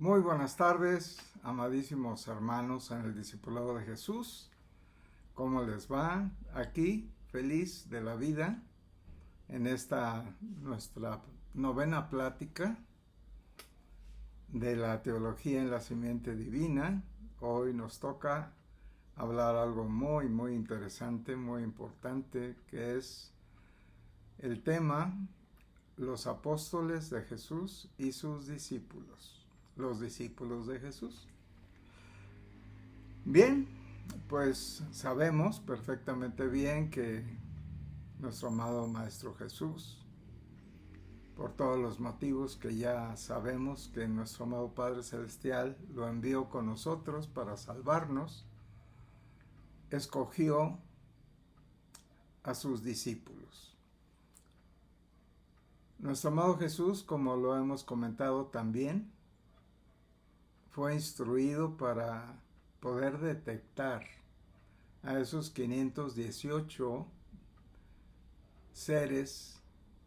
Muy buenas tardes, amadísimos hermanos en el Discipulado de Jesús. ¿Cómo les va? Aquí, feliz de la vida, en esta nuestra novena plática de la teología en la simiente divina. Hoy nos toca hablar algo muy interesante, muy importante, que es el tema los apóstoles de Jesús y sus discípulos, los discípulos de Jesús. Bien, pues sabemos perfectamente bien que nuestro amado Maestro Jesús, por todos los motivos que ya sabemos que nuestro amado Padre Celestial lo envió con nosotros para salvarnos, escogió a sus discípulos. Nuestro amado Jesús, como lo hemos comentado también, fue instruido para poder detectar a esos 518 seres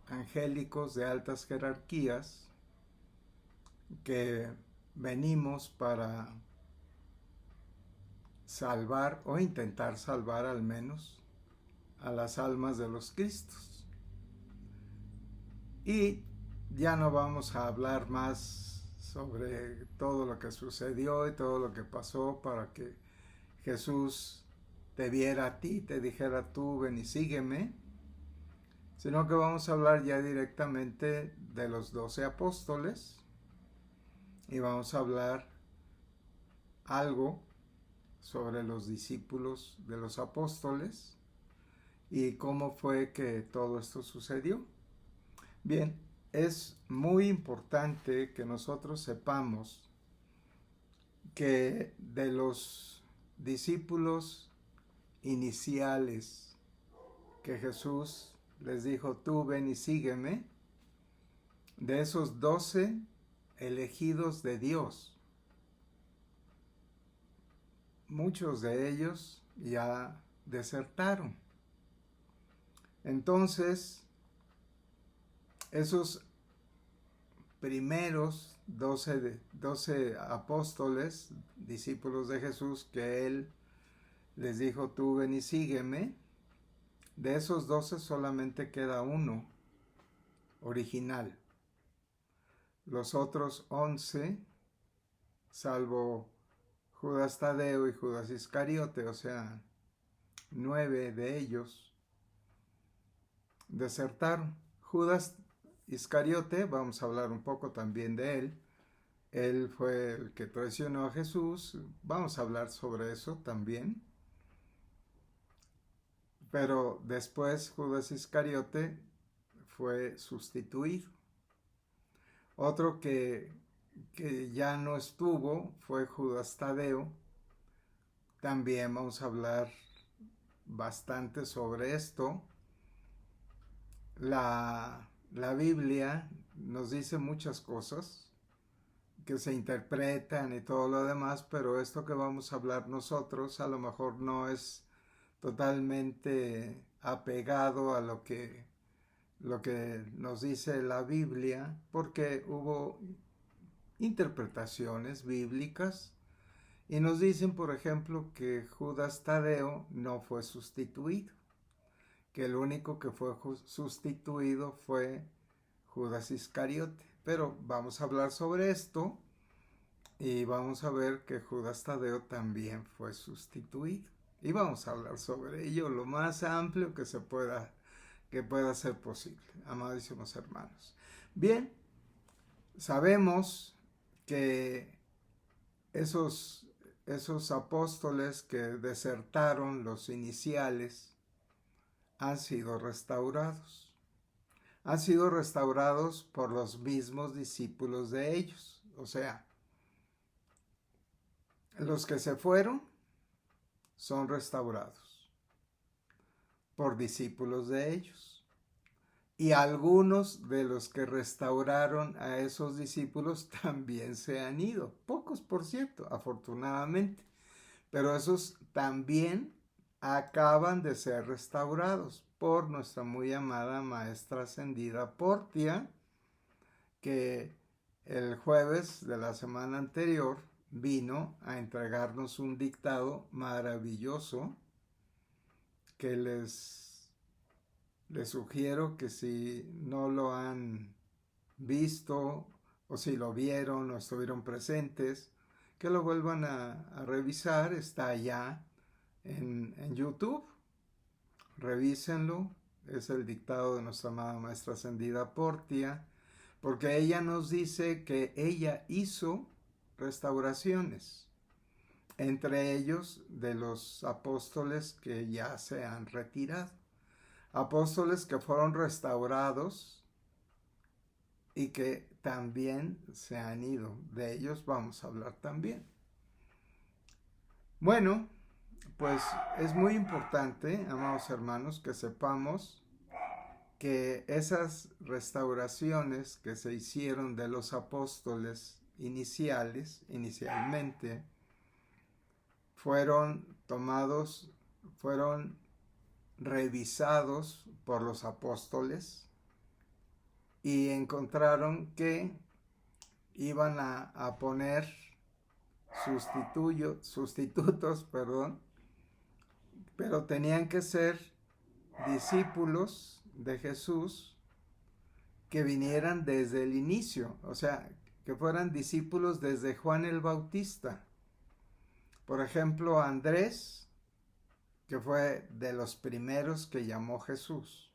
angélicos de altas jerarquías que venimos para salvar o intentar salvar al menos a las almas de los Cristos. Y ya no vamos a hablar más sobre todo lo que sucedió y todo lo que pasó para que Jesús te viera a ti, te dijera tú, ven y sígueme, sino que vamos a hablar ya directamente de los 12 apóstoles y vamos a hablar algo sobre los discípulos de los apóstoles y cómo fue que todo esto sucedió. Bien, es muy importante que nosotros sepamos que de los discípulos iniciales que Jesús les dijo, tú ven y sígueme, de esos 12 elegidos de Dios, muchos de ellos ya desertaron. Entonces, esos primeros 12 apóstoles, discípulos de Jesús, que Él les dijo, tú ven y sígueme, de esos 12 solamente queda uno original. Los otros 11, salvo Judas Tadeo y Judas Iscariote, o sea, 9 de ellos, desertaron. Judas Iscariote, vamos a hablar un poco también de él. Él fue el que traicionó a Jesús. Vamos a hablar sobre eso también. Pero después Judas Iscariote fue sustituido. Otro que ya no estuvo fue Judas Tadeo. También vamos a hablar bastante sobre esto. La Biblia nos dice muchas cosas que se interpretan y todo lo demás, pero esto que vamos a hablar nosotros a lo mejor no es totalmente apegado a lo que nos dice la Biblia, porque hubo interpretaciones bíblicas y nos dicen, por ejemplo, que Judas Tadeo no fue sustituido, que el único que fue sustituido fue Judas Iscariote. Pero vamos a hablar sobre esto y vamos a ver que Judas Tadeo también fue sustituido. Y vamos a hablar sobre ello lo más amplio que pueda ser posible, amadísimos hermanos. Bien, sabemos que esos apóstoles que desertaron, los iniciales, han sido restaurados. Han sido restaurados por los mismos discípulos de ellos. O sea, los que se fueron son restaurados por discípulos de ellos. Y algunos de los que restauraron a esos discípulos también se han ido. Pocos, por cierto, afortunadamente. Pero esos también acaban de ser restaurados por nuestra muy amada Maestra Ascendida Portia, que el jueves de la semana anterior vino a entregarnos un dictado maravilloso que les sugiero que si no lo han visto o si lo vieron o estuvieron presentes, que lo vuelvan a revisar. Está allá en YouTube. Revísenlo. Es el dictado de nuestra amada Maestra Ascendida Portia, porque ella nos dice que ella hizo restauraciones, entre ellos de los apóstoles que ya se han retirado, apóstoles que fueron restaurados y que también se han ido. De ellos vamos a hablar también. Bueno, pues es muy importante, amados hermanos, que sepamos que esas restauraciones que se hicieron de los apóstoles inicialmente, fueron tomados, fueron revisados por los apóstoles y encontraron que iban a poner sustitutos, pero tenían que ser discípulos de Jesús que vinieran desde el inicio, o sea, que fueran discípulos desde Juan el Bautista. Por ejemplo, Andrés, que fue de los primeros que llamó Jesús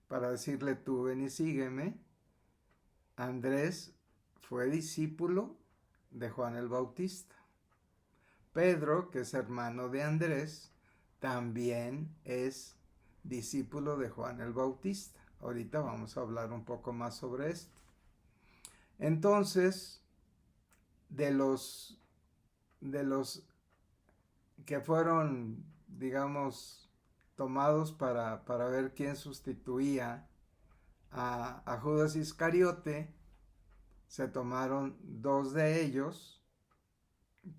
para decirle: tú ven y sígueme. Andrés fue discípulo de Juan el Bautista. Pedro, que es hermano de Andrés, también es discípulo de Juan el Bautista. Ahorita vamos a hablar un poco más sobre esto. Entonces, de los que fueron, digamos, tomados para ver quién sustituía a Judas Iscariote, se tomaron 2 de ellos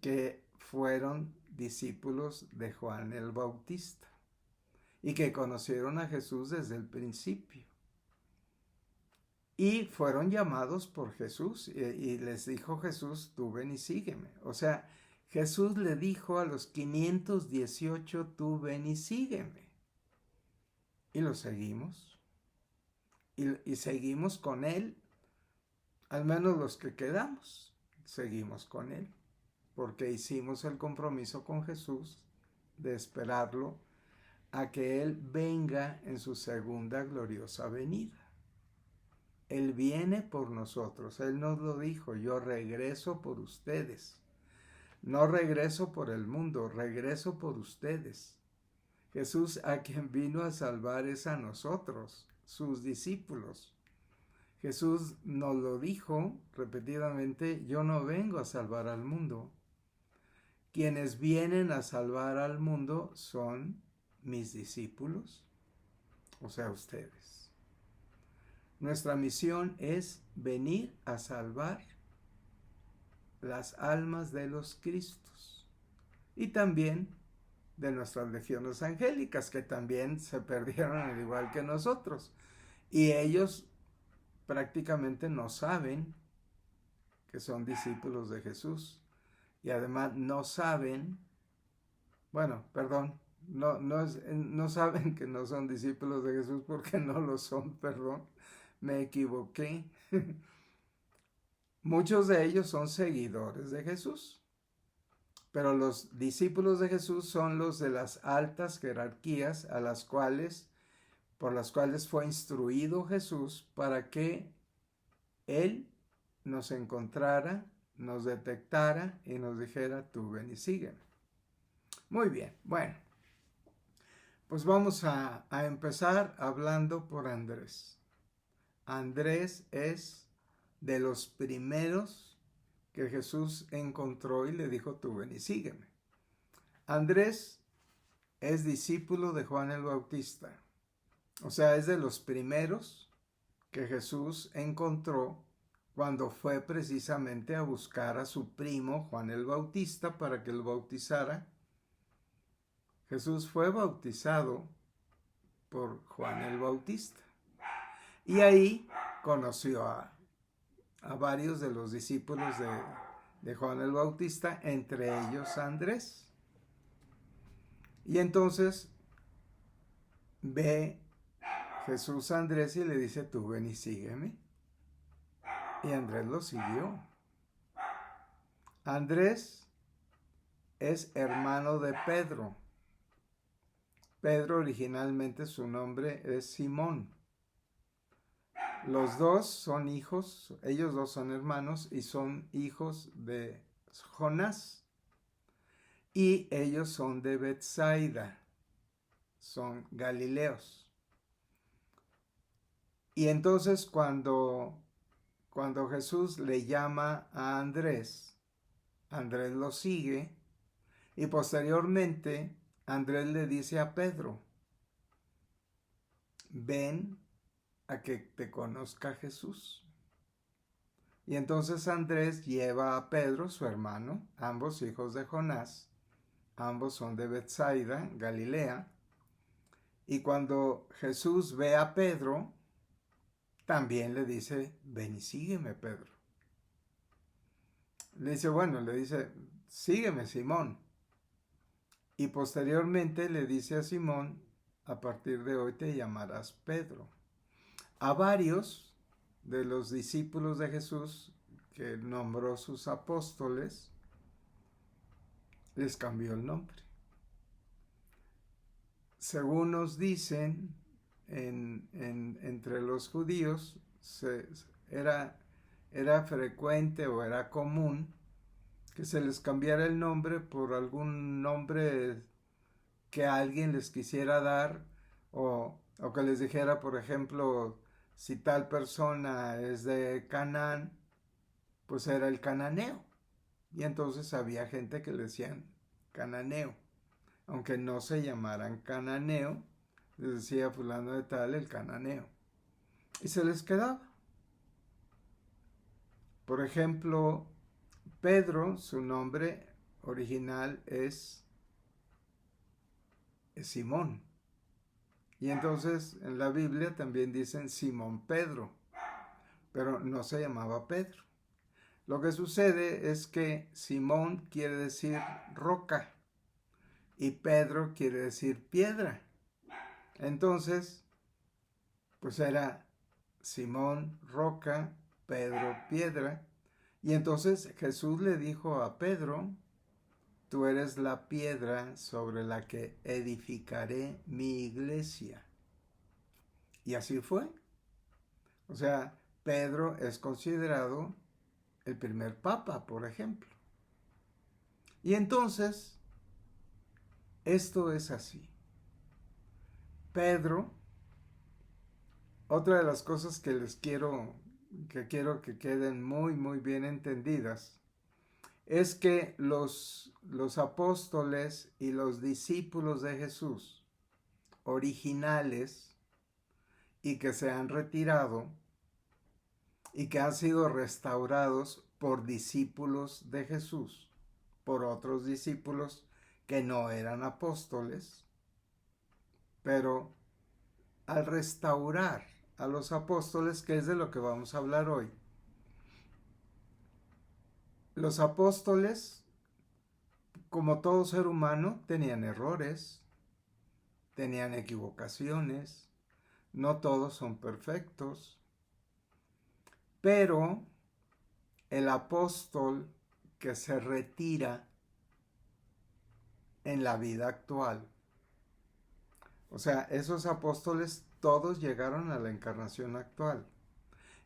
que fueron discípulos de Juan el Bautista y que conocieron a Jesús desde el principio. Y fueron llamados por Jesús y les dijo Jesús: tú ven y sígueme. O sea, Jesús le dijo a los 518: tú ven y sígueme. Y lo seguimos. Y seguimos con él, al menos los que quedamos, seguimos con él, porque hicimos el compromiso con Jesús de esperarlo a que él venga en su segunda gloriosa venida. Él viene por nosotros. Él nos lo dijo: yo regreso por ustedes. No regreso por el mundo, regreso por ustedes. Jesús, a quien vino a salvar, es a nosotros, sus discípulos. Jesús nos lo dijo repetidamente: yo no vengo a salvar al mundo. Quienes vienen a salvar al mundo son mis discípulos, o sea, ustedes. Nuestra misión es venir a salvar las almas de los Cristos y también de nuestras legiones angélicas, que también se perdieron al igual que nosotros, y ellos prácticamente no saben que son discípulos de Jesús, y además no saben, no saben que no son discípulos de Jesús porque no lo son, me equivoqué. Muchos de ellos son seguidores de Jesús, pero los discípulos de Jesús son los de las altas jerarquías por las cuales fue instruido Jesús para que Él nos encontrara, nos detectara y nos dijera: tú ven y sígueme. Muy bien, bueno, pues vamos a empezar hablando por Andrés. Andrés es de los primeros que Jesús encontró y le dijo: tú ven y sígueme. Andrés es discípulo de Juan el Bautista, o sea, es de los primeros que Jesús encontró cuando fue precisamente a buscar a su primo Juan el Bautista para que lo bautizara. Jesús fue bautizado por Juan el Bautista y ahí conoció a varios de los discípulos de Juan el Bautista, entre ellos Andrés. Y entonces ve Jesús a Andrés y le dice, tú ven y sígueme. Y Andrés lo siguió. Andrés es hermano de Pedro. Pedro originalmente su nombre es Simón. Los dos son hijos, ellos dos son hermanos y son hijos de Jonás. Y ellos son de Betsaida, son galileos. Y entonces cuando Jesús le llama a Andrés, Andrés lo sigue y posteriormente Andrés le dice a Pedro, ven a que te conozca Jesús. Y entonces Andrés lleva a Pedro, su hermano, ambos hijos de Jonás, ambos son de Betsaida, Galilea, y cuando Jesús ve a Pedro, también le dice, ven y sígueme, Pedro. Le dice, sígueme, Simón. Y posteriormente le dice a Simón, a partir de hoy te llamarás Pedro. A varios de los discípulos de Jesús que nombró sus apóstoles, les cambió el nombre. Según nos dicen, entre los judíos era frecuente o era común que se les cambiara el nombre por algún nombre que alguien les quisiera dar o que les dijera, por ejemplo, si tal persona es de Canaán, pues era el cananeo. Y entonces había gente que le decían cananeo. Aunque no se llamaran cananeo, les decía fulano de tal el cananeo. Y se les quedaba. Por ejemplo, Pedro, su nombre original es Simón. Y entonces en la Biblia también dicen Simón Pedro, pero no se llamaba Pedro. Lo que sucede es que Simón quiere decir roca y Pedro quiere decir piedra. Entonces, pues era Simón roca, Pedro piedra. Y entonces Jesús le dijo a Pedro, tú eres la piedra sobre la que edificaré mi iglesia. Y así fue. O sea, Pedro es considerado el primer papa, por ejemplo. Y entonces, esto es así. Pedro, otra de las cosas que quiero que queden muy, muy bien entendidas, es que los apóstoles y los discípulos de Jesús, originales, y que se han retirado, y que han sido restaurados por discípulos de Jesús, por otros discípulos que no eran apóstoles, pero al restaurar a los apóstoles, que es de lo que vamos a hablar hoy, los apóstoles, como todo ser humano, tenían errores, tenían equivocaciones, no todos son perfectos, pero el apóstol que se retira en la vida actual, o sea, esos apóstoles todos llegaron a la encarnación actual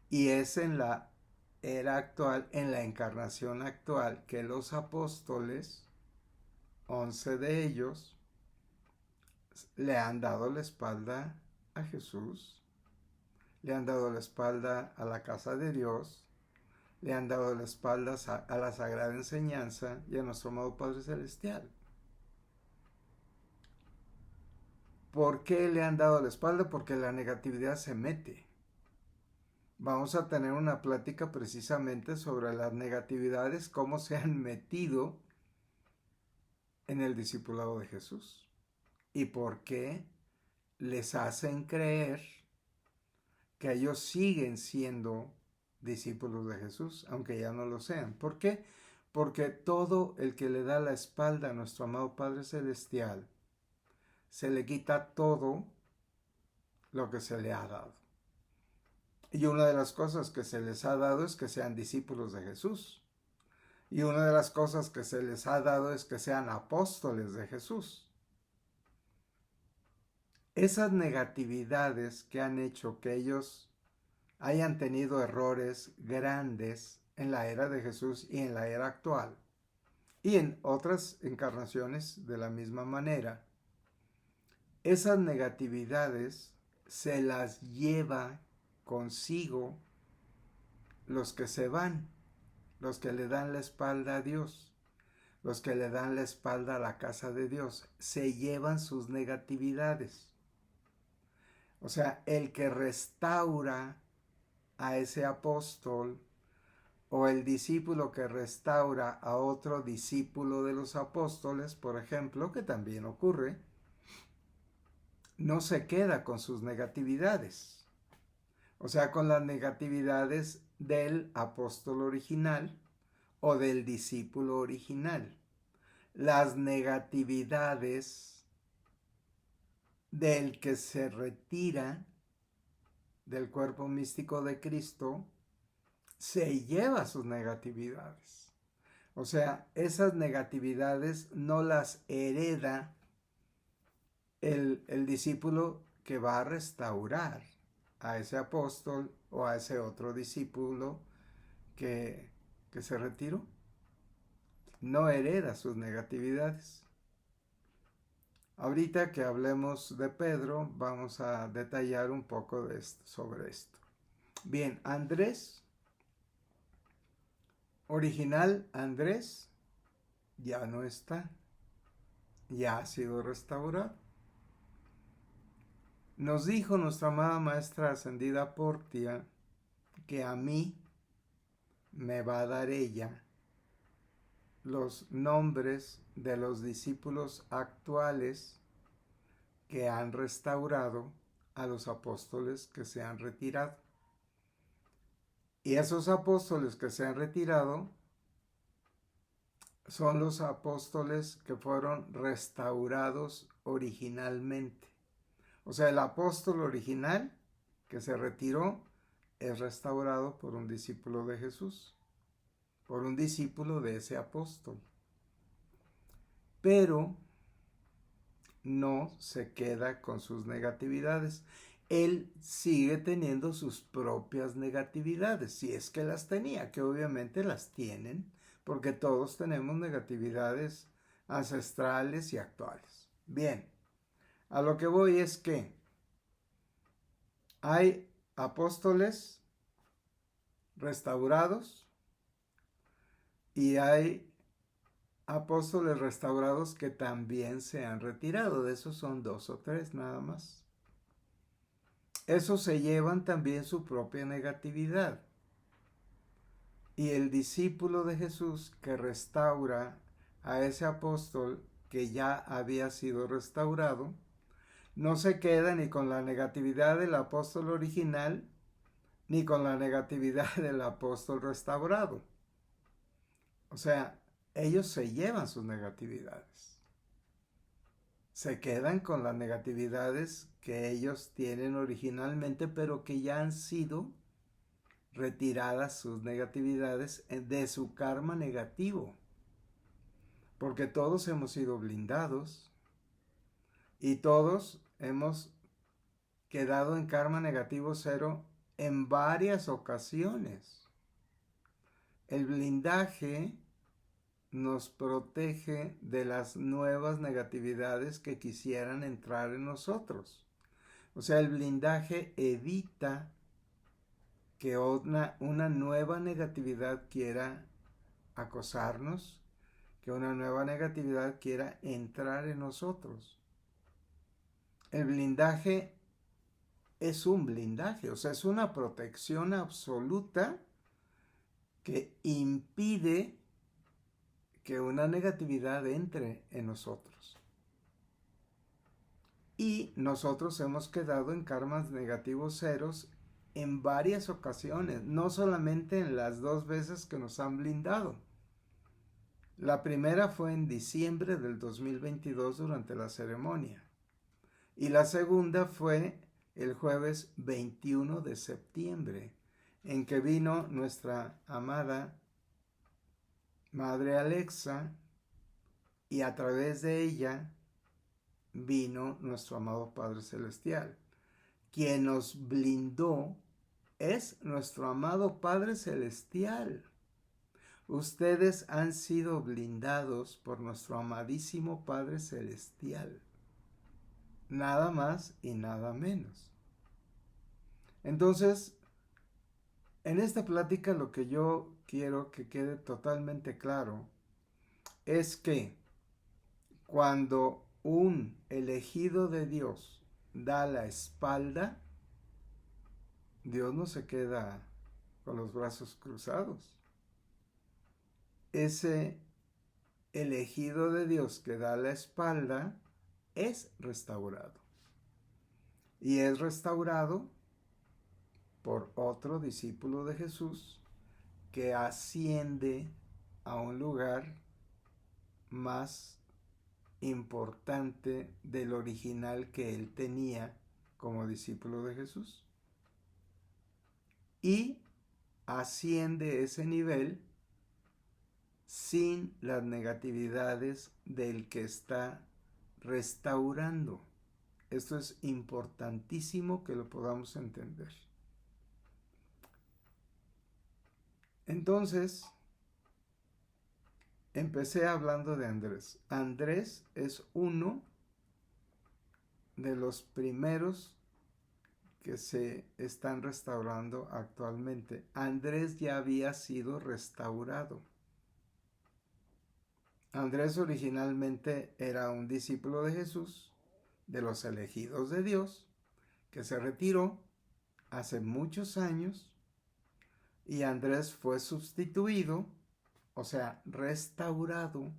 y es en la era actual, en la encarnación actual, que los apóstoles, 11 de ellos, le han dado la espalda a Jesús, le han dado la espalda a la casa de Dios, le han dado la espalda a la sagrada enseñanza y a nuestro amado Padre Celestial. ¿Por qué le han dado la espalda? Porque la negatividad se mete. Vamos a tener una plática precisamente sobre las negatividades, cómo se han metido en el discipulado de Jesús y por qué les hacen creer que ellos siguen siendo discípulos de Jesús, aunque ya no lo sean. ¿Por qué? Porque todo el que le da la espalda a nuestro amado Padre Celestial, se le quita todo lo que se le ha dado. Y una de las cosas que se les ha dado es que sean discípulos de Jesús. Y una de las cosas que se les ha dado es que sean apóstoles de Jesús. Esas negatividades que han hecho que ellos hayan tenido errores grandes en la era de Jesús y en la era actual, y en otras encarnaciones de la misma manera, esas negatividades se las lleva consigo los que se van, los que le dan la espalda a Dios, los que le dan la espalda a la casa de Dios, se llevan sus negatividades. O sea, el que restaura a ese apóstol o el discípulo que restaura a otro discípulo de los apóstoles, por ejemplo, que también ocurre, no se queda con sus negatividades. O sea, con las negatividades del apóstol original o del discípulo original. Las negatividades del que se retira del cuerpo místico de Cristo se lleva sus negatividades. O sea, esas negatividades no las hereda el discípulo que va a restaurar a ese apóstol o a ese otro discípulo que se retiró. No hereda sus negatividades. Ahorita que hablemos de Pedro, vamos a detallar un poco de esto, sobre esto. Bien, Andrés, original Andrés, ya no está, ya ha sido restaurado. Nos dijo nuestra amada maestra ascendida Portia que a mí me va a dar ella los nombres de los discípulos actuales que han restaurado a los apóstoles que se han retirado. Y esos apóstoles que se han retirado son los apóstoles que fueron restaurados originalmente. O sea, el apóstol original que se retiró es restaurado por un discípulo de Jesús, por un discípulo de ese apóstol. Pero no se queda con sus negatividades. Él sigue teniendo sus propias negatividades, si es que las tenía, que obviamente las tienen, porque todos tenemos negatividades ancestrales y actuales. Bien, a lo que voy es que hay apóstoles restaurados y hay apóstoles restaurados que también se han retirado. De esos son 2 o 3 nada más. Esos se llevan también su propia negatividad. Y el discípulo de Jesús que restaura a ese apóstol que ya había sido restaurado, no se queda ni con la negatividad del apóstol original, ni con la negatividad del apóstol restaurado. O sea, ellos se llevan sus negatividades. Se quedan con las negatividades que ellos tienen originalmente, pero que ya han sido retiradas sus negatividades de su karma negativo. Porque todos hemos sido blindados y todos hemos quedado en karma negativo 0 en varias ocasiones. El blindaje nos protege de las nuevas negatividades que quisieran entrar en nosotros. O sea, el blindaje evita que una nueva negatividad quiera acosarnos, que una nueva negatividad quiera entrar en nosotros. El blindaje es un blindaje, o sea, es una protección absoluta que impide que una negatividad entre en nosotros. Y nosotros hemos quedado en karmas negativos 0 en varias ocasiones, no solamente en las 2 veces que nos han blindado. La primera fue en diciembre del 2022 durante la ceremonia y la segunda fue el jueves 21 de septiembre, en que vino nuestra amada Madre Alexa y a través de ella vino nuestro amado Padre Celestial. Quien nos blindó es nuestro amado Padre Celestial. Ustedes han sido blindados por nuestro amadísimo Padre Celestial. Nada más y nada menos. Entonces, en esta plática lo que yo quiero que quede totalmente claro es que cuando un elegido de Dios da la espalda, Dios no se queda con los brazos cruzados. Ese elegido de Dios que da la espalda es restaurado. Y es restaurado por otro discípulo de Jesús que asciende a un lugar más importante del original que él tenía como discípulo de Jesús. Y asciende ese nivel sin las negatividades del que está restaurando. Esto es importantísimo que lo podamos entender. Entonces, empecé hablando de Andrés. Andrés es uno de los primeros que se están restaurando actualmente. Andrés ya había sido restaurado. Andrés originalmente era un discípulo de Jesús, de los elegidos de Dios, que se retiró hace muchos años y Andrés fue sustituido, o sea, restaurado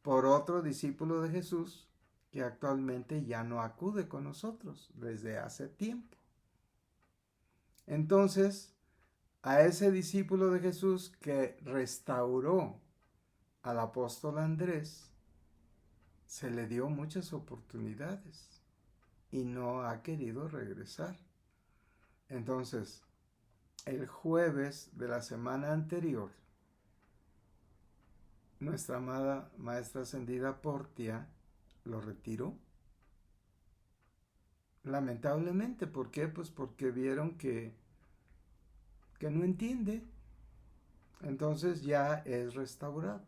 por otro discípulo de Jesús que actualmente ya no acude con nosotros desde hace tiempo. Entonces, a ese discípulo de Jesús que restauró al apóstol Andrés, se le dio muchas oportunidades y no ha querido regresar. Entonces, el jueves de la semana anterior, nuestra amada Maestra Ascendida Portia lo retiró. Lamentablemente, ¿por qué? Pues porque vieron que no entiende. Entonces ya es restaurado.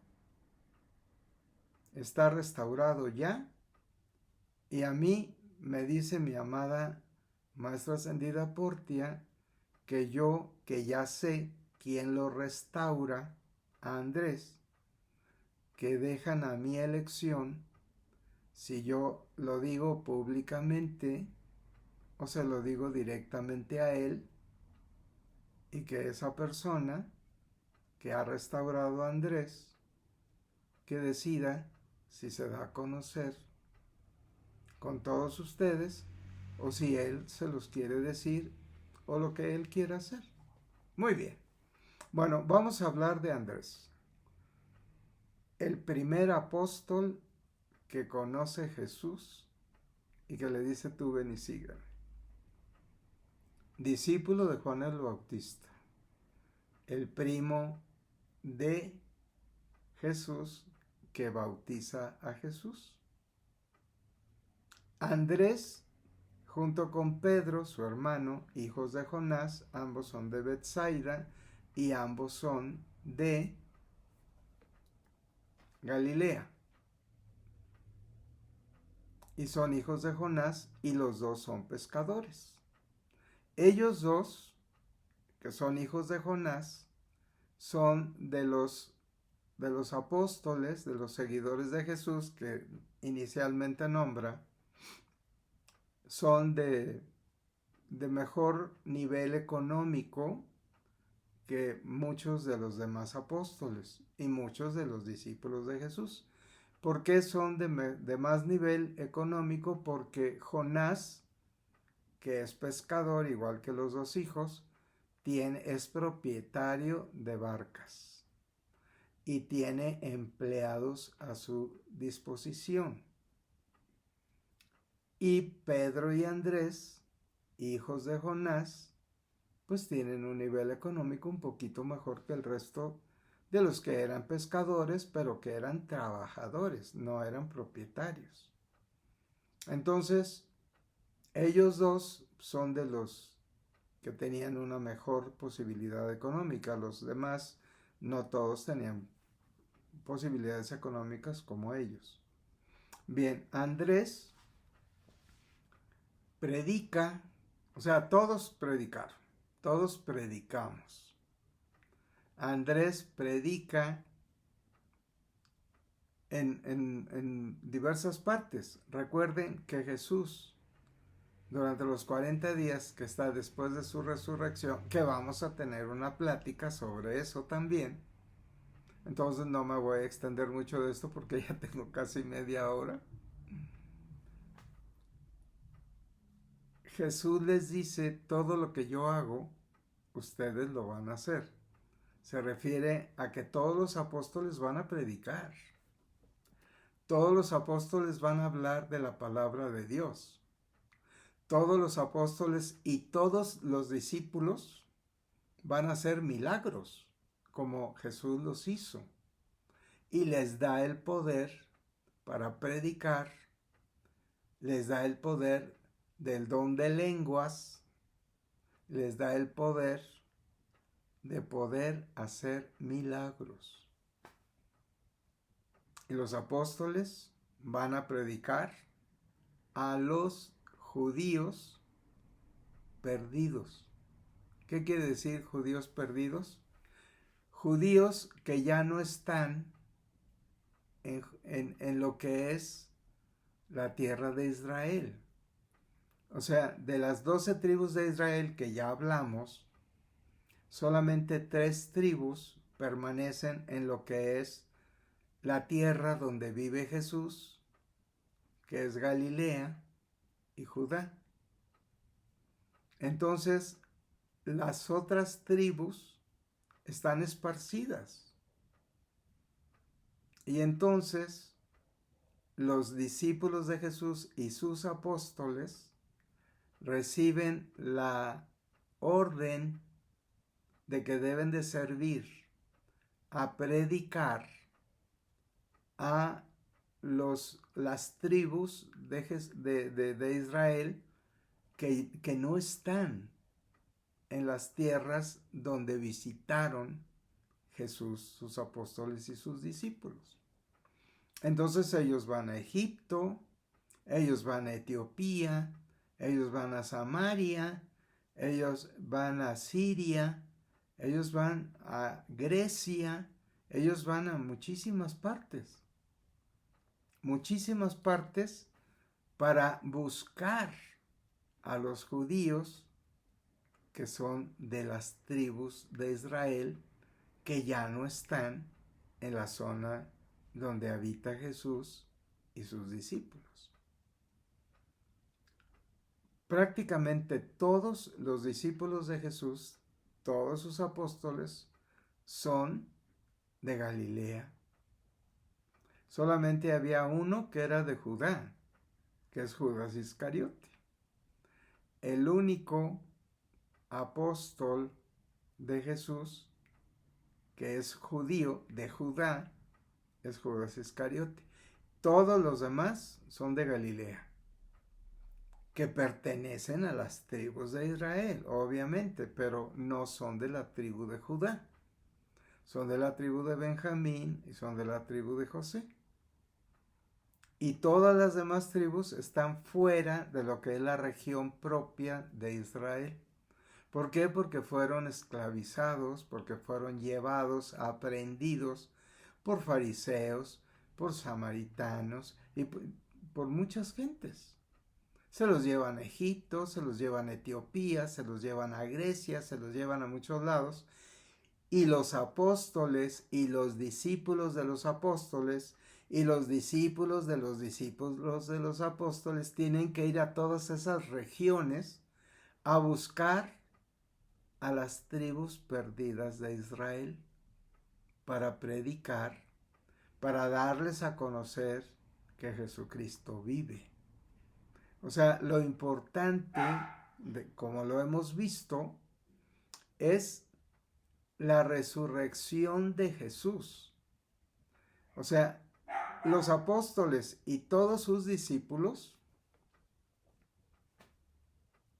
Está restaurado ya. Y a mí me dice mi amada Maestra Ascendida Portia que yo, que ya sé quién lo restaura a Andrés, que dejan a mi elección si yo lo digo públicamente o se lo digo directamente a él, y que esa persona que ha restaurado a Andrés, que decida si se da a conocer con todos ustedes o si él se los quiere decir o lo que él quiera hacer. Muy bien. Bueno, vamos a hablar de Andrés, el primer apóstol que conoce Jesús y que le dice: tú ven y sígueme. Discípulo de Juan el Bautista, el primo de Jesús que bautiza a Jesús. Andrés, junto con Pedro, su hermano, hijos de Jonás, ambos son de Betsaida y ambos son de Galilea. Y son hijos de Jonás y los dos son pescadores. Ellos dos, que son hijos de Jonás, son de los apóstoles, de los seguidores de Jesús que inicialmente nombra, son de mejor nivel económico que muchos de los demás apóstoles y muchos de los discípulos de Jesús. ¿Por qué son de más nivel económico? Porque Jonás que es pescador, igual que los dos hijos, es propietario de barcas y tiene empleados a su disposición. Y Pedro y Andrés, hijos de Jonás, pues tienen un nivel económico un poquito mejor que el resto de los que eran pescadores, pero que eran trabajadores, no eran propietarios. Entonces, ellos dos son de los que tenían una mejor posibilidad económica. Los demás, no todos tenían posibilidades económicas como ellos. Bien, Andrés predica, o sea, todos predicaron, todos predicamos. Andrés predica en diversas partes. Recuerden que Jesús, durante los 40 días que está después de su resurrección, que vamos a tener una plática sobre eso también. Entonces no me voy a extender mucho de esto porque ya tengo casi media hora. Jesús les dice, todo lo que yo hago, ustedes lo van a hacer. Se refiere a que todos los apóstoles van a predicar. Todos los apóstoles van a hablar de la palabra de Dios. Todos los apóstoles y todos los discípulos van a hacer milagros, como Jesús los hizo. Y les da el poder para predicar, les da el poder del don de lenguas, les da el poder de poder hacer milagros. Y los apóstoles van a predicar a los judíos perdidos. ¿Qué quiere decir judíos perdidos? Judíos que ya no están en lo que es la tierra de Israel. O sea, de las 12 tribus de Israel que ya hablamos, solamente 3 tribus permanecen en lo que es la tierra donde vive Jesús, que es Galilea y Judá. Entonces, las otras tribus están esparcidas. Y entonces, los discípulos de Jesús y sus apóstoles reciben la orden de que deben de servir a predicar a las tribus de Israel que no están en las tierras donde visitaron Jesús, sus apóstoles y sus discípulos. Entonces ellos van a Egipto, ellos van a Etiopía, ellos van a Samaria, ellos van a Siria, ellos van a Grecia, ellos van a muchísimas partes para buscar a los judíos que son de las tribus de Israel que ya no están en la zona donde habita Jesús y sus discípulos. Prácticamente todos los discípulos de Jesús, todos sus apóstoles, son de Galilea. Solamente había uno que era de Judá, que es Judas Iscariote. El único apóstol de Jesús que es judío de Judá es Judas Iscariote. Todos los demás son de Galilea, que pertenecen a las tribus de Israel, obviamente, pero no son de la tribu de Judá. Son de la tribu de Benjamín y son de la tribu de José. Y todas las demás tribus están fuera de lo que es la región propia de Israel. ¿Por qué? Porque fueron esclavizados, porque fueron llevados, aprehendidos por fariseos, por samaritanos y por muchas gentes. Se los llevan a Egipto, se los llevan a Etiopía, se los llevan a Grecia, se los llevan a muchos lados. Y los apóstoles y los discípulos de los apóstoles y los discípulos de los discípulos de los apóstoles tienen que ir a todas esas regiones a buscar a las tribus perdidas de Israel para predicar, para darles a conocer que Jesucristo vive. O sea, lo importante, como lo hemos visto, es la resurrección de Jesús. O sea, los apóstoles y todos sus discípulos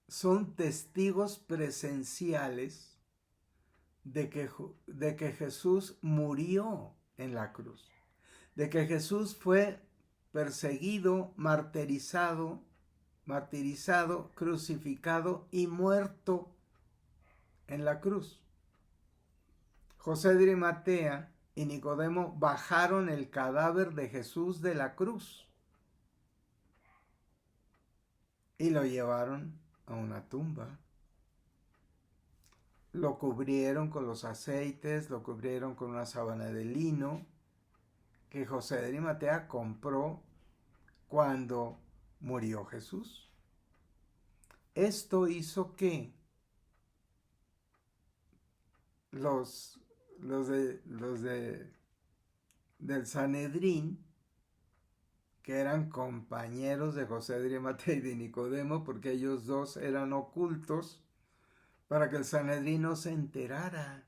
son testigos presenciales de que Jesús murió en la cruz, de que Jesús fue perseguido, martirizado, crucificado y muerto en la cruz. José de Arimatea y Nicodemo bajaron el cadáver de Jesús de la cruz y lo llevaron a una tumba. Lo cubrieron con los aceites, lo cubrieron con una sábana de lino que José de Arimatea compró cuando murió Jesús. Esto hizo que del Sanedrín, que eran compañeros de José de Arimatea y de Nicodemo, porque ellos dos eran ocultos, para que el Sanedrín no se enterara.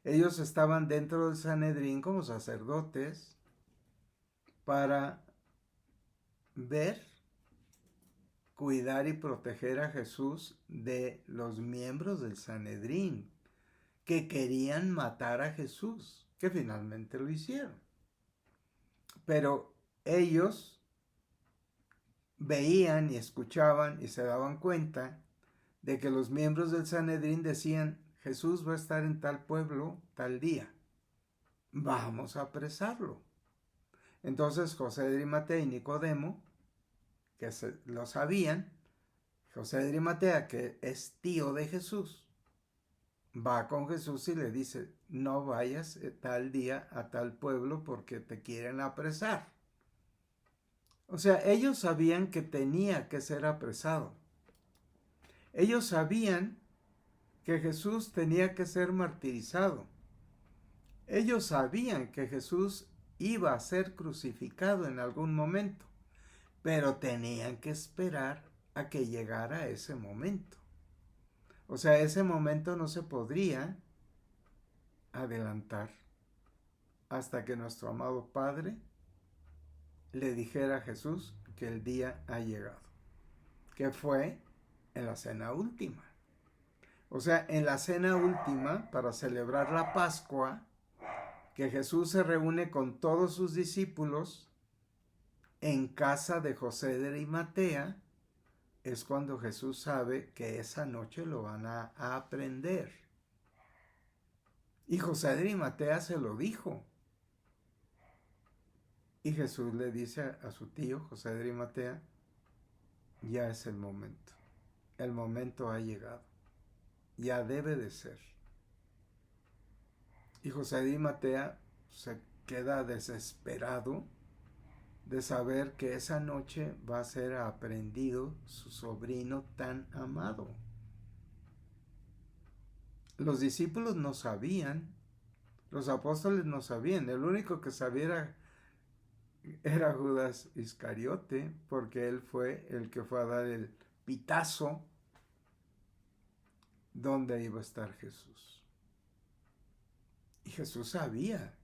Ellos estaban dentro del Sanedrín como sacerdotes para ver, cuidar y proteger a Jesús de los miembros del Sanedrín que querían matar a Jesús, que finalmente lo hicieron. Pero ellos veían y escuchaban y se daban cuenta de que los miembros del Sanedrín decían: Jesús va a estar en tal pueblo tal día, vamos a apresarlo. Entonces José de Arimatea y Nicodemo, que lo sabían, José de Arimatea, que es tío de Jesús, va con Jesús y le dice: no vayas tal día a tal pueblo porque te quieren apresar. O sea, ellos sabían que tenía que ser apresado. Ellos sabían que Jesús tenía que ser martirizado. Ellos sabían que Jesús iba a ser crucificado en algún momento, pero tenían que esperar a que llegara ese momento. O sea, ese momento no se podría adelantar hasta que nuestro amado Padre le dijera a Jesús que el día ha llegado, que fue en la cena última. O sea, en la cena última, para celebrar la Pascua, que Jesús se reúne con todos sus discípulos en casa de José de Arimatea, es cuando Jesús sabe que esa noche lo van a aprender. Y José de Arimatea se lo dijo. Y Jesús le dice a su tío, José de Arimatea: ya es el momento. El momento ha llegado. Ya debe de ser. Y José de Arimatea se queda desesperado de saber que esa noche va a ser aprehendido su sobrino tan amado. Los discípulos no sabían, los apóstoles no sabían, el único que sabía era Judas Iscariote, porque él fue el que fue a dar el pitazo donde iba a estar Jesús. Y Jesús sabía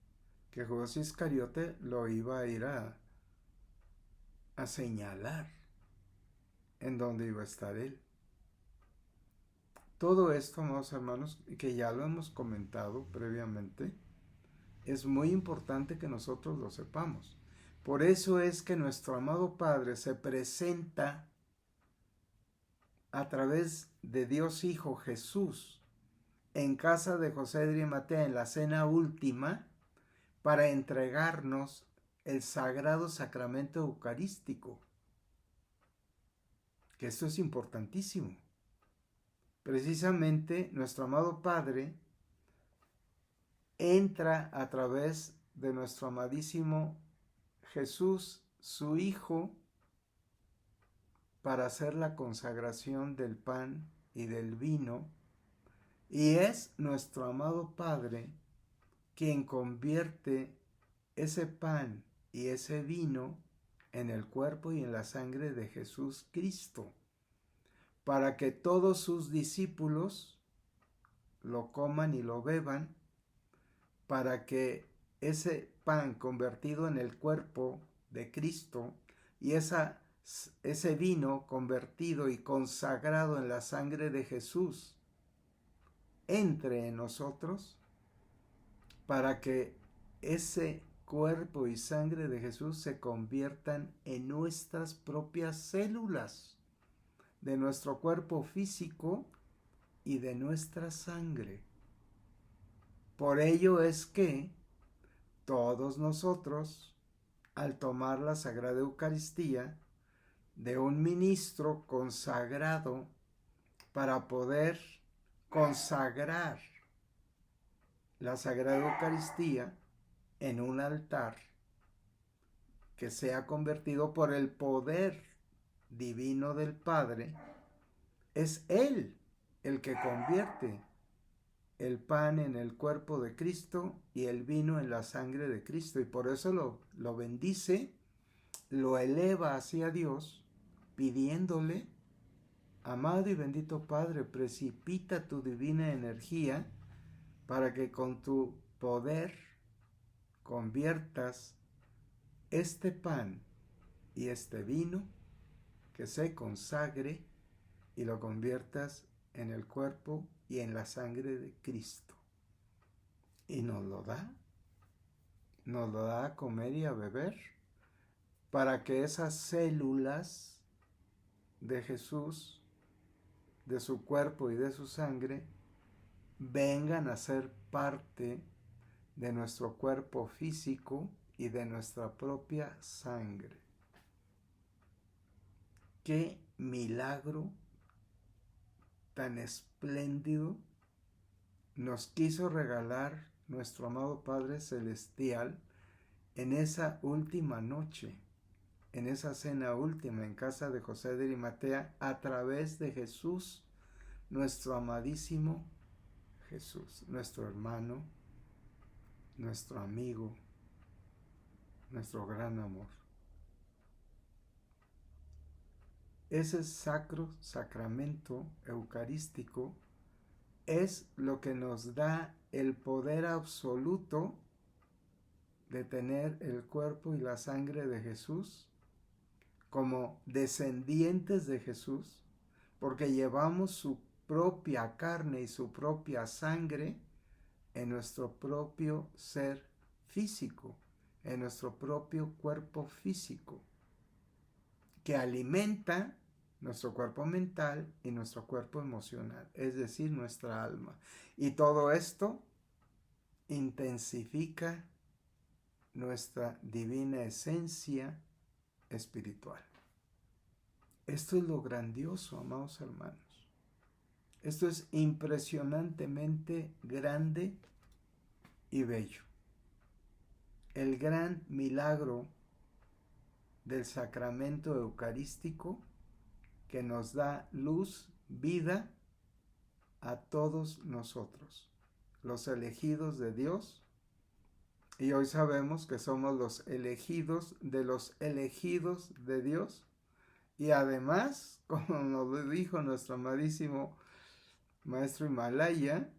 que Judas Iscariote lo iba a ir a señalar en dónde iba a estar él. Todo esto, amados hermanos, que ya lo hemos comentado previamente, es muy importante que nosotros lo sepamos. Por eso es que nuestro amado Padre se presenta a través de Dios Hijo Jesús en casa de José de Arimatea en la cena última para entregarnos el sagrado sacramento eucarístico. Que esto es importantísimo. Precisamente nuestro amado Padre entra a través de nuestro amadísimo Jesús, su Hijo, para hacer la consagración del pan y del vino, y es nuestro amado Padre quien convierte ese pan y ese vino en el cuerpo y en la sangre de Jesús Cristo, para que todos sus discípulos lo coman y lo beban, para que ese pan convertido en el cuerpo de Cristo y ese vino convertido y consagrado en la sangre de Jesús entre en nosotros, para que ese cuerpo y sangre de Jesús se conviertan en nuestras propias células de nuestro cuerpo físico y de nuestra sangre. Por ello es que todos nosotros, al tomar la Sagrada Eucaristía de un ministro consagrado para poder consagrar la Sagrada Eucaristía en un altar que sea convertido por el poder divino del Padre, es Él el que convierte el pan en el cuerpo de Cristo y el vino en la sangre de Cristo. Y por eso lo bendice, lo eleva hacia Dios, pidiéndole: amado y bendito Padre, precipita tu divina energía para que con tu poder conviertas este pan y este vino, que se consagre, y lo conviertas en el cuerpo y en la sangre de Cristo. Y nos lo da a comer y a beber, para que esas células de Jesús, de su cuerpo y de su sangre, vengan a ser parte de nuestro cuerpo físico y de nuestra propia sangre. ¡Qué milagro tan espléndido nos quiso regalar nuestro amado Padre Celestial en esa última noche, en esa cena última en casa de José de Arimatea, a través de Jesús, nuestro amadísimo Jesús, nuestro hermano, nuestro amigo, nuestro gran amor. Ese sacramento eucarístico es lo que nos da el poder absoluto de tener el cuerpo y la sangre de Jesús como descendientes de Jesús, porque llevamos su propia carne y su propia sangre en nuestro propio ser físico, en nuestro propio cuerpo físico, que alimenta nuestro cuerpo mental y nuestro cuerpo emocional, es decir, nuestra alma. Y todo esto intensifica nuestra divina esencia espiritual. Esto es lo grandioso, amados hermanos. Esto es impresionantemente grande y bello. El gran milagro del sacramento eucarístico que nos da luz, vida a todos nosotros, los elegidos de Dios. Y hoy sabemos que somos los elegidos de Dios. Y además, como nos lo dijo nuestro amadísimo Maestro Himalaya,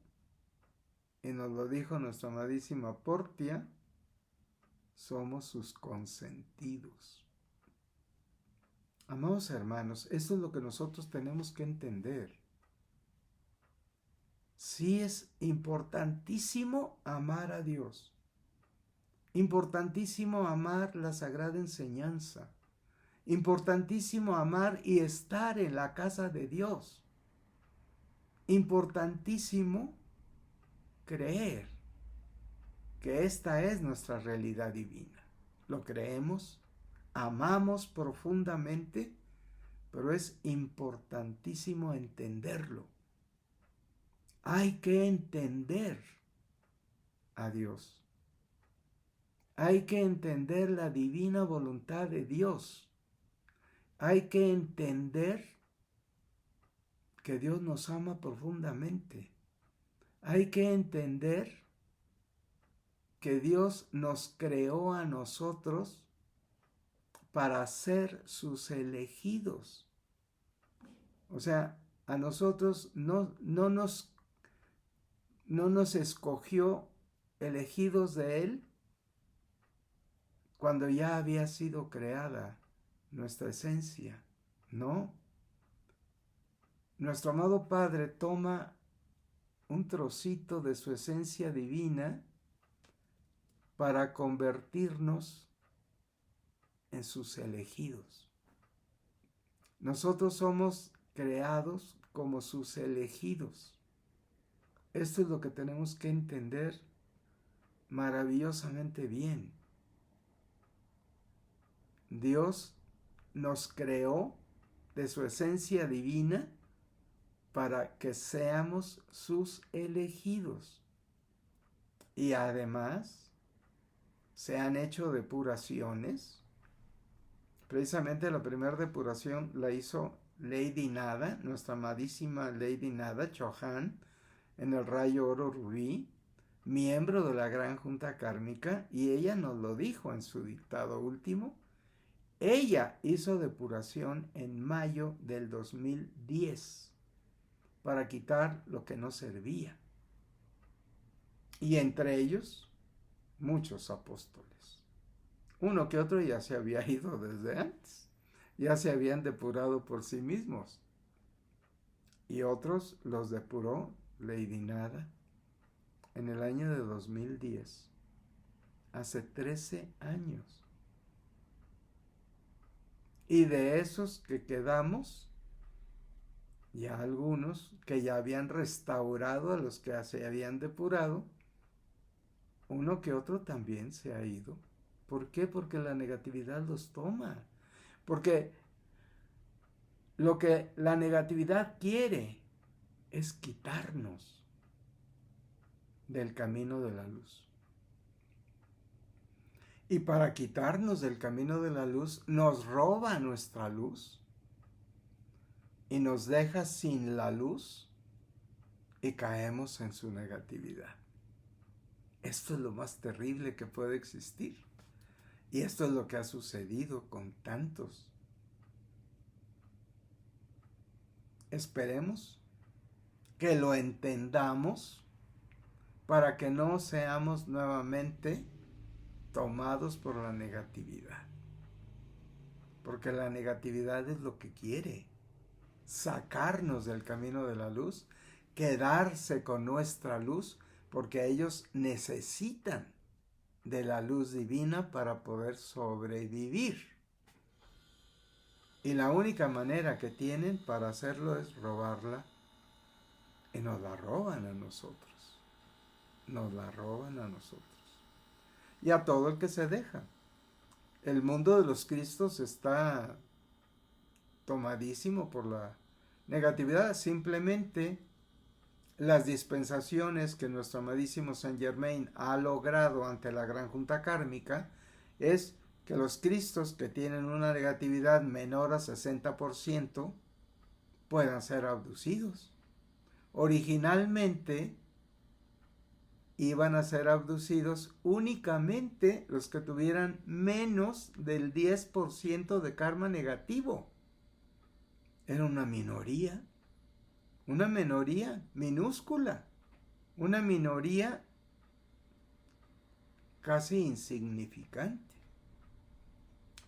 y nos lo dijo nuestra amadísima Portia, somos sus consentidos. Amados hermanos, esto es lo que nosotros tenemos que entender. Sí, es importantísimo amar a Dios. Importantísimo amar la sagrada enseñanza. Importantísimo amar y estar en la casa de Dios. Importantísimo creer que esta es nuestra realidad divina. Lo creemos, amamos profundamente, pero es importantísimo entenderlo. Hay que entender a Dios. Hay que entender la divina voluntad de Dios. hay que entender que Dios nos ama profundamente. Hay que entender que Dios nos creó a nosotros para ser sus elegidos. O sea, a nosotros no nos escogió elegidos de Él cuando ya había sido creada nuestra esencia. No. Nuestro amado Padre toma un trocito de su esencia divina para convertirnos en sus elegidos. Nosotros somos creados como sus elegidos. Esto es lo que tenemos que entender maravillosamente bien. Dios nos creó de su esencia divina para que seamos sus elegidos. Y además se han hecho depuraciones. Precisamente la primera depuración la hizo Lady Nada, nuestra amadísima Lady Nada Chauhan, en el rayo oro rubí, miembro de la Gran Junta Kármica, y ella nos lo dijo en su dictado último. Ella hizo depuración en mayo del 2010 para quitar lo que no servía. Y entre ellos, muchos apóstoles. Uno que otro ya se había ido desde antes. Ya se habían depurado por sí mismos. Y otros los depuró Lady Nada en el año de 2010. Hace 13 años. Y de esos que quedamos, ya algunos que ya habían restaurado a los que se habían depurado, uno que otro también se ha ido. ¿Por qué? Porque la negatividad los toma. Porque lo que la negatividad quiere es quitarnos del camino de la luz. Y para quitarnos del camino de la luz, nos roba nuestra luz y nos deja sin la luz y caemos en su negatividad. Esto es lo más terrible que puede existir. Y esto es lo que ha sucedido con tantos. Esperemos que lo entendamos para que no seamos nuevamente tomados por la negatividad. Porque la negatividad es lo que quiere, sacarnos del camino de la luz, quedarse con nuestra luz, porque ellos necesitan de la luz divina para poder sobrevivir. Y la única manera que tienen para hacerlo es robarla. Y nos la roban a nosotros. Nos la roban a nosotros. Y a todo el que se deja. El mundo de los Cristos está tomadísimo por la negatividad. Simplemente las dispensaciones que nuestro amadísimo Saint Germain ha logrado ante la Gran Junta Kármica es que los Cristos que tienen una negatividad menor a 60% puedan ser abducidos. Originalmente iban a ser abducidos únicamente los que tuvieran menos del 10% de karma negativo. Era una minoría minúscula, una minoría casi insignificante.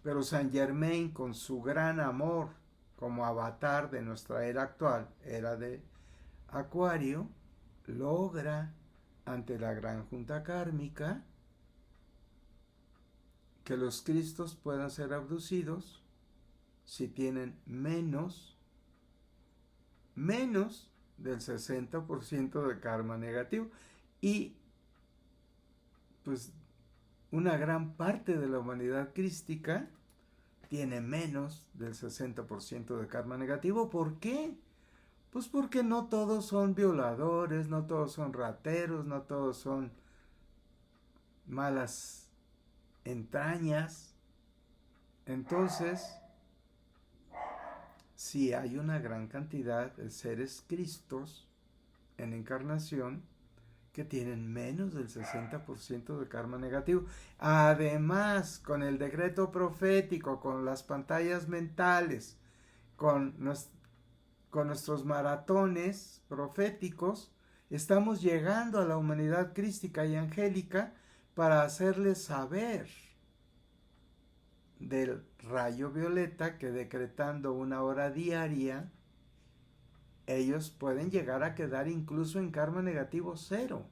Pero Saint Germain, con su gran amor como avatar de nuestra era actual, era de Acuario, logra ante la Gran Junta Kármica que los Cristos puedan ser abducidos si tienen menos del 60% de karma negativo. Y pues una gran parte de la humanidad crística tiene menos del 60% de karma negativo. ¿Por qué? Pues porque no todos son violadores, no todos son rateros, no todos son malas entrañas. Entonces, si hay una gran cantidad de seres Cristos en encarnación que tienen menos del 60% de karma negativo. Además, con el decreto profético, con las pantallas mentales, con nuestros maratones proféticos, estamos llegando a la humanidad crística y angélica para hacerles saber del rayo violeta que, decretando 1 hora diaria, ellos pueden llegar a quedar incluso en karma negativo 0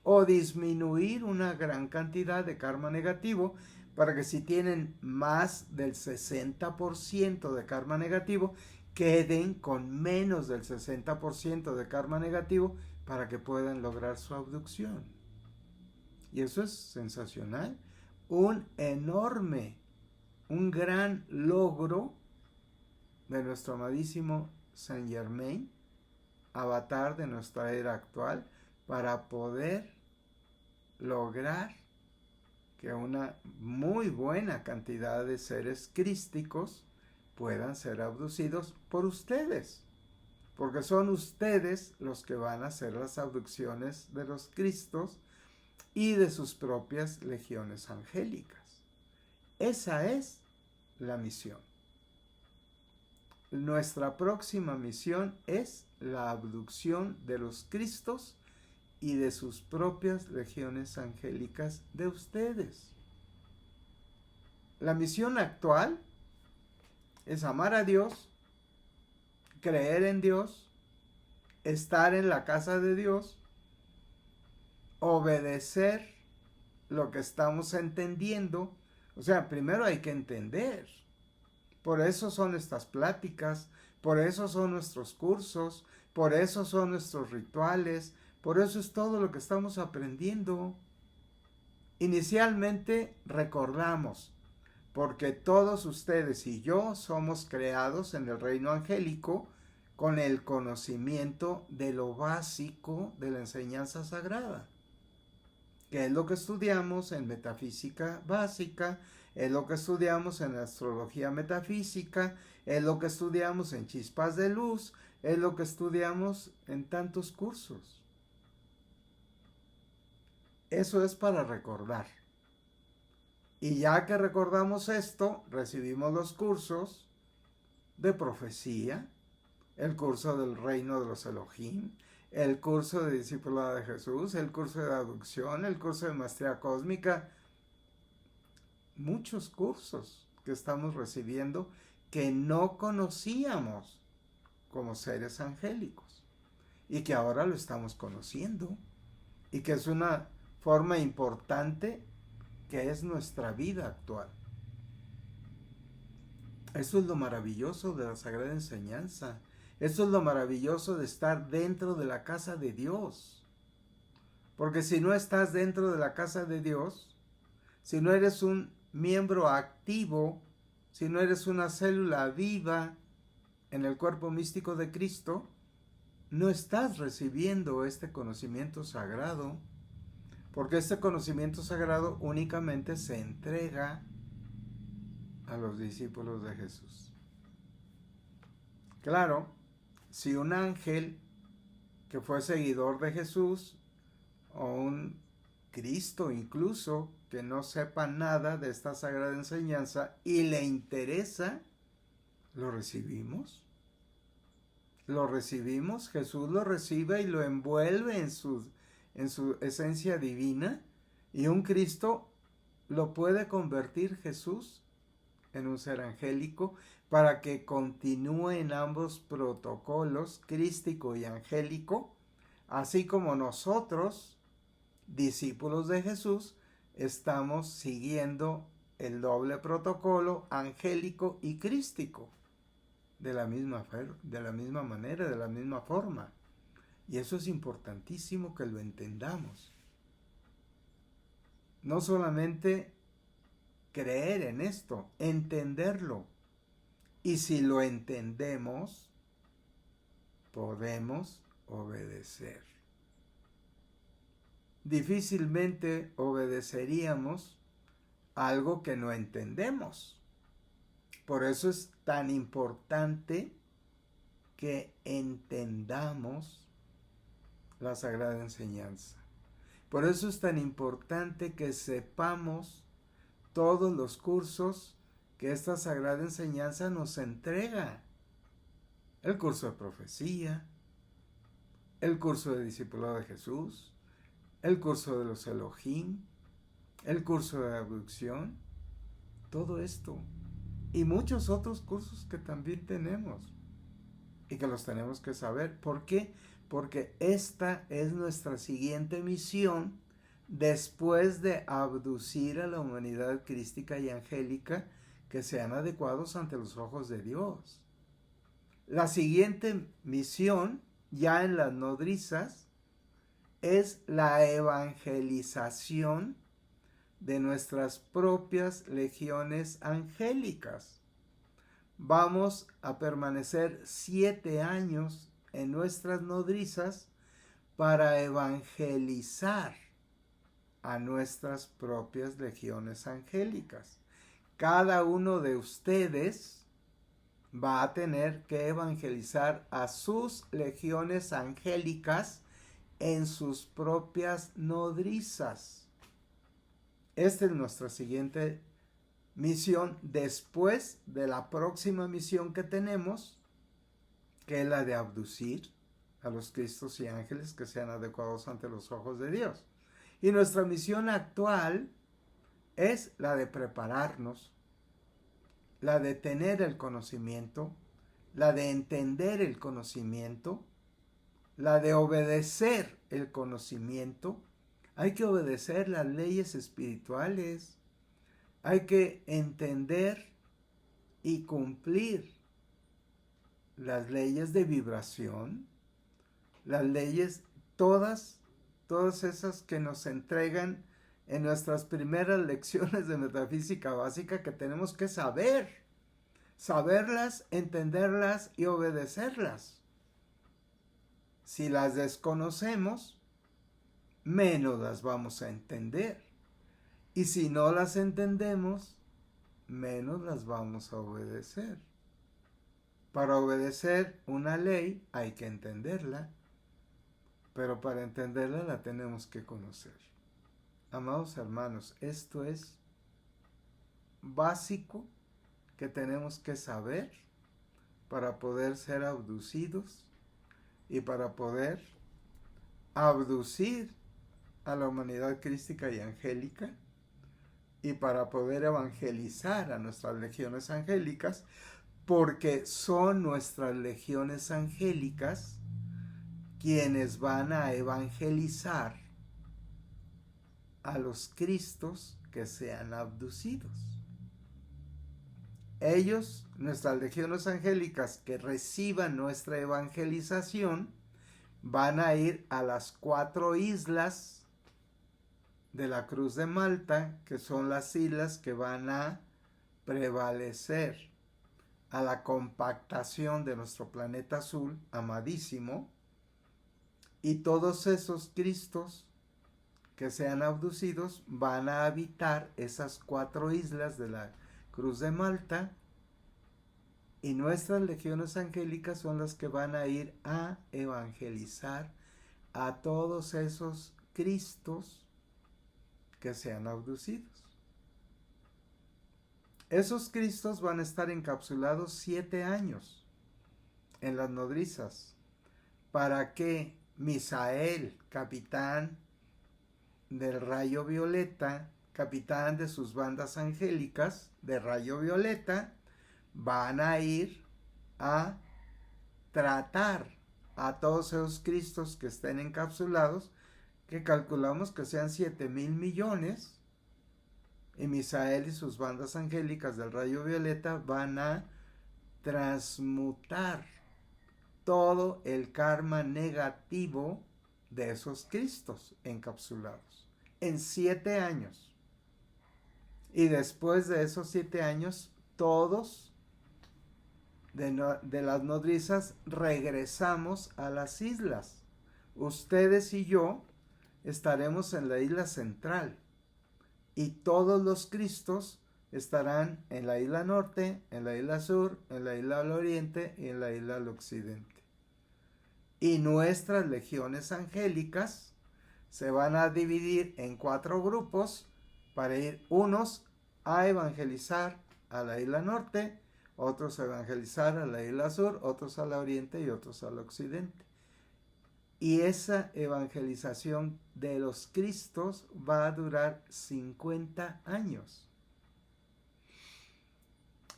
o disminuir una gran cantidad de karma negativo para que si tienen más del 60% de karma negativo, queden con menos del 60% de karma negativo para que puedan lograr su abducción. Y eso es sensacional. Un gran logro de nuestro amadísimo Saint Germain, avatar de nuestra era actual, para poder lograr que una muy buena cantidad de seres crísticos puedan ser abducidos por ustedes, porque son ustedes los que van a hacer las abducciones de los Cristos y de sus propias legiones angélicas. Esa es la misión. Nuestra próxima misión es la abducción de los Cristos y de sus propias legiones angélicas de ustedes. La misión actual es amar a Dios, creer en Dios, estar en la casa de Dios, obedecer lo que estamos entendiendo. O sea, primero hay que entender. Por eso son estas pláticas, por eso son nuestros cursos, por eso son nuestros rituales, por eso es todo lo que estamos aprendiendo. Inicialmente recordamos, porque todos ustedes y yo somos creados en el reino angélico con el conocimiento de lo básico de la enseñanza sagrada, que es lo que estudiamos en metafísica básica, es lo que estudiamos en astrología metafísica, es lo que estudiamos en chispas de luz, es lo que estudiamos en tantos cursos. Eso es para recordar. Y ya que recordamos esto, recibimos los cursos de profecía, el curso del reino de los Elohim, el curso de discipulado de Jesús, el curso de aducción, el curso de maestría cósmica, muchos cursos que estamos recibiendo que no conocíamos como seres angélicos y que ahora lo estamos conociendo y que es una forma importante que es nuestra vida actual. Eso es lo maravilloso de la Sagrada Enseñanza. Eso es lo maravilloso de estar dentro de la casa de Dios. Porque si no estás dentro de la casa de Dios, si no eres un miembro activo, si no eres una célula viva en el cuerpo místico de Cristo, no estás recibiendo este conocimiento sagrado, porque este conocimiento sagrado únicamente se entrega a los discípulos de Jesús. Claro, si un ángel que fue seguidor de Jesús, o un Cristo incluso, que no sepa nada de esta sagrada enseñanza y le interesa, ¿lo recibimos? Lo recibimos, Jesús lo recibe y lo envuelve en su esencia divina, y un Cristo lo puede convertir Jesús en un ser angélico para que continúe en ambos protocolos, crístico y angélico, así como nosotros, discípulos de Jesús, estamos siguiendo el doble protocolo angélico y crístico de la misma manera, de la misma forma. Y eso es importantísimo que lo entendamos. No solamente creer en esto, entenderlo. Y si lo entendemos, podemos obedecer. Difícilmente obedeceríamos algo que no entendemos. Por eso es tan importante que entendamos la Sagrada Enseñanza. Por eso es tan importante que sepamos todos los cursos que esta Sagrada Enseñanza nos entrega. El curso de profecía, el curso de discipulado de Jesús, el curso de los Elohim, el curso de abducción, todo esto y muchos otros cursos que también tenemos y que los tenemos que saber. ¿Por qué? Porque esta es nuestra siguiente misión después de abducir a la humanidad crística y angélica que sean adecuados ante los ojos de Dios. La siguiente misión, ya en las nodrizas, es la evangelización de nuestras propias legiones angélicas. Vamos a permanecer 7 años en nuestras nodrizas para evangelizar a nuestras propias legiones angélicas. Cada uno de ustedes va a tener que evangelizar a sus legiones angélicas en sus propias nodrizas. Esta es nuestra siguiente misión después de la próxima misión que tenemos, que es la de abducir a los Cristos y ángeles que sean adecuados ante los ojos de Dios. Y nuestra misión actual es la de prepararnos, la de tener el conocimiento, la de entender el conocimiento, la de obedecer el conocimiento. Hay que obedecer las leyes espirituales, hay que entender y cumplir las leyes de vibración, las leyes, todas esas que nos entregan en nuestras primeras lecciones de metafísica básica, que tenemos que saberlas, entenderlas y obedecerlas. Si las desconocemos, menos las vamos a entender. Y si no las entendemos, menos las vamos a obedecer. Para obedecer una ley hay que entenderla, pero para entenderla la tenemos que conocer. Amados hermanos, esto es básico que tenemos que saber para poder ser abducidos y para poder abducir a la humanidad crística y angélica y para poder evangelizar a nuestras legiones angélicas, porque son nuestras legiones angélicas quienes van a evangelizar a los Cristos que sean abducidos. Ellos, nuestras legiones angélicas que reciban nuestra evangelización, van a ir a las 4 islas de la Cruz de Malta, que son las islas que van a prevalecer a la compactación de nuestro planeta azul, amadísimo, y todos esos Cristos que sean abducidos van a habitar esas 4 islas de la Cruz de Malta, y nuestras legiones angélicas son las que van a ir a evangelizar a todos esos Cristos que sean abducidos. Esos Cristos van a estar encapsulados 7 años en las nodrizas para que Misael, capitán del rayo violeta, capitán de sus bandas angélicas de rayo violeta, van a ir a tratar a todos esos Cristos que estén encapsulados, que calculamos que sean 7,000 millones, y Misael y sus bandas angélicas del rayo violeta van a transmutar todo el karma negativo de esos Cristos encapsulados en 7 años. Y después de esos 7 años, todos de las nodrizas regresamos a las islas. Ustedes y yo estaremos en la isla central y todos los Cristos estarán en la isla norte, en la isla sur, en la isla al oriente y en la isla al occidente. Y nuestras legiones angélicas se van a dividir en 4 grupos para ir unos a evangelizar a la isla norte, otros a evangelizar a la isla sur, otros al oriente y otros al occidente. Y esa evangelización de los Cristos va a durar 50 años.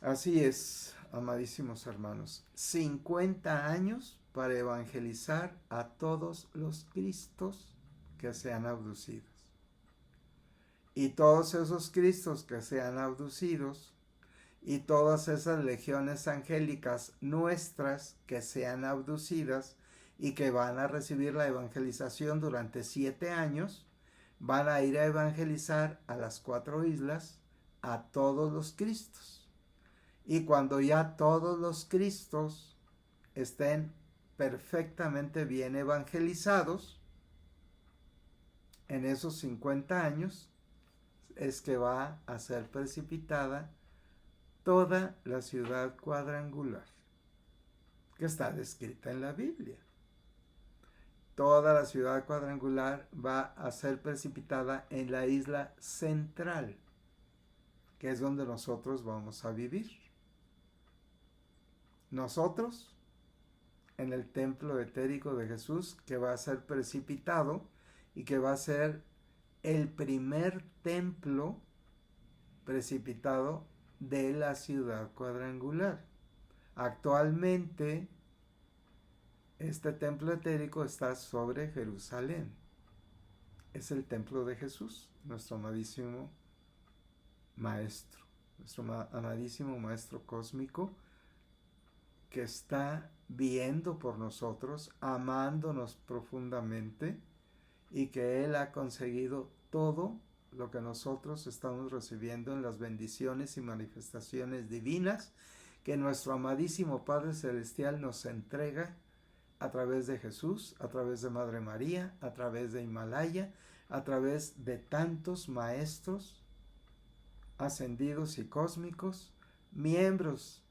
Así es, amadísimos hermanos, 50 años para evangelizar a todos los Cristos que sean abducidos. Y todos esos Cristos que sean abducidos y todas esas legiones angélicas nuestras que sean abducidas y que van a recibir la evangelización durante 7 años, van a ir a evangelizar a las 4 islas a todos los Cristos. Y cuando ya todos los Cristos estén perfectamente bien evangelizados, en esos 50 años es que va a ser precipitada toda la ciudad cuadrangular que está descrita en la Biblia. Toda la ciudad cuadrangular va a ser precipitada en la isla central, que es donde nosotros vamos a vivir. Nosotros, en el templo etérico de Jesús, que va a ser precipitado y que va a ser el primer templo precipitado de la ciudad cuadrangular. Actualmente, este templo etérico está sobre Jerusalén. Es el templo de Jesús, nuestro amadísimo Maestro, nuestro amadísimo Maestro cósmico, que está viendo por nosotros, amándonos profundamente, y que Él ha conseguido todo lo que nosotros estamos recibiendo en las bendiciones y manifestaciones divinas que nuestro amadísimo Padre Celestial nos entrega a través de Jesús, a través de Madre María, a través de Himalaya, a través de tantos maestros ascendidos y cósmicos, miembros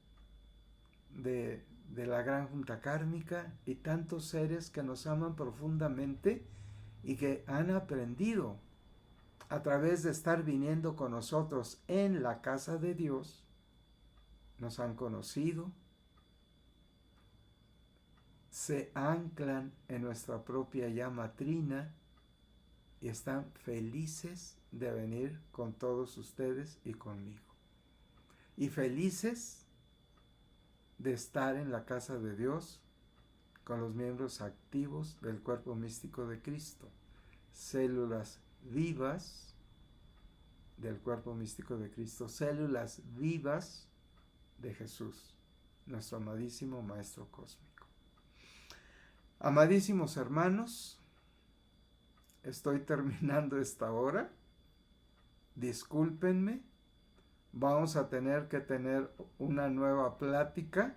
de la gran junta kármica y tantos seres que nos aman profundamente y que han aprendido a través de estar viniendo con nosotros en la casa de Dios, nos han conocido, se anclan en nuestra propia llama trina y están felices de venir con todos ustedes y conmigo. Y felices de estar en la casa de Dios con los miembros activos del cuerpo místico de Cristo, células vivas del cuerpo místico de Cristo, células vivas de Jesús, nuestro amadísimo Maestro cósmico. Amadísimos hermanos, estoy terminando esta hora. Discúlpenme, vamos a tener que tener una nueva plática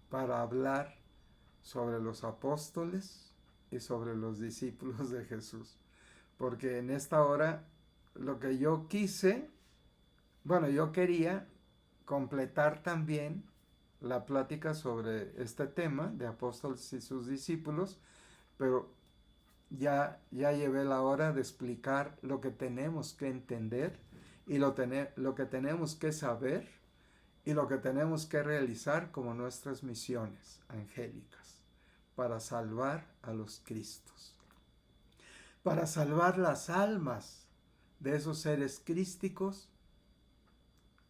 para hablar sobre los apóstoles y sobre los discípulos de Jesús. Porque en esta hora lo que yo quería completar también la plática sobre este tema de apóstoles y sus discípulos, pero ya llevé la hora de explicar lo que tenemos que entender y lo que tenemos que saber y lo que tenemos que realizar como nuestras misiones angélicas para salvar a los Cristos, para salvar las almas de esos seres crísticos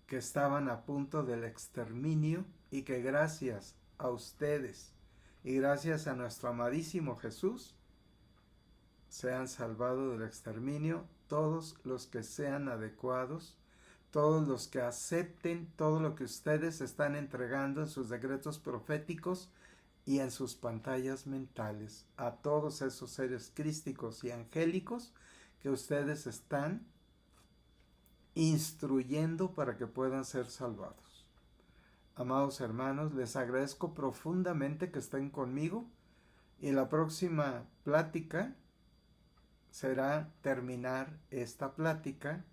que estaban a punto del exterminio y que gracias a ustedes y gracias a nuestro amadísimo Jesús se han salvado del exterminio todos los que sean adecuados, todos los que acepten todo lo que ustedes están entregando en sus decretos proféticos y en sus pantallas mentales, a todos esos seres crísticos y angélicos que ustedes están instruyendo para que puedan ser salvados. Amados hermanos, les agradezco profundamente que estén conmigo y la próxima plática será terminar esta plática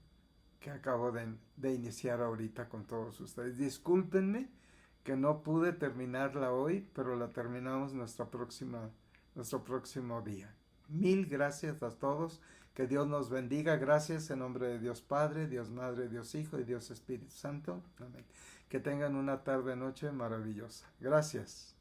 que acabo de iniciar ahorita con todos ustedes. Discúlpenme que no pude terminarla hoy, pero la terminamos nuestro próximo día. Mil gracias a todos. Que Dios nos bendiga. Gracias en nombre de Dios Padre, Dios Madre, Dios Hijo y Dios Espíritu Santo. Amén. Que tengan una tarde, noche maravillosa. Gracias.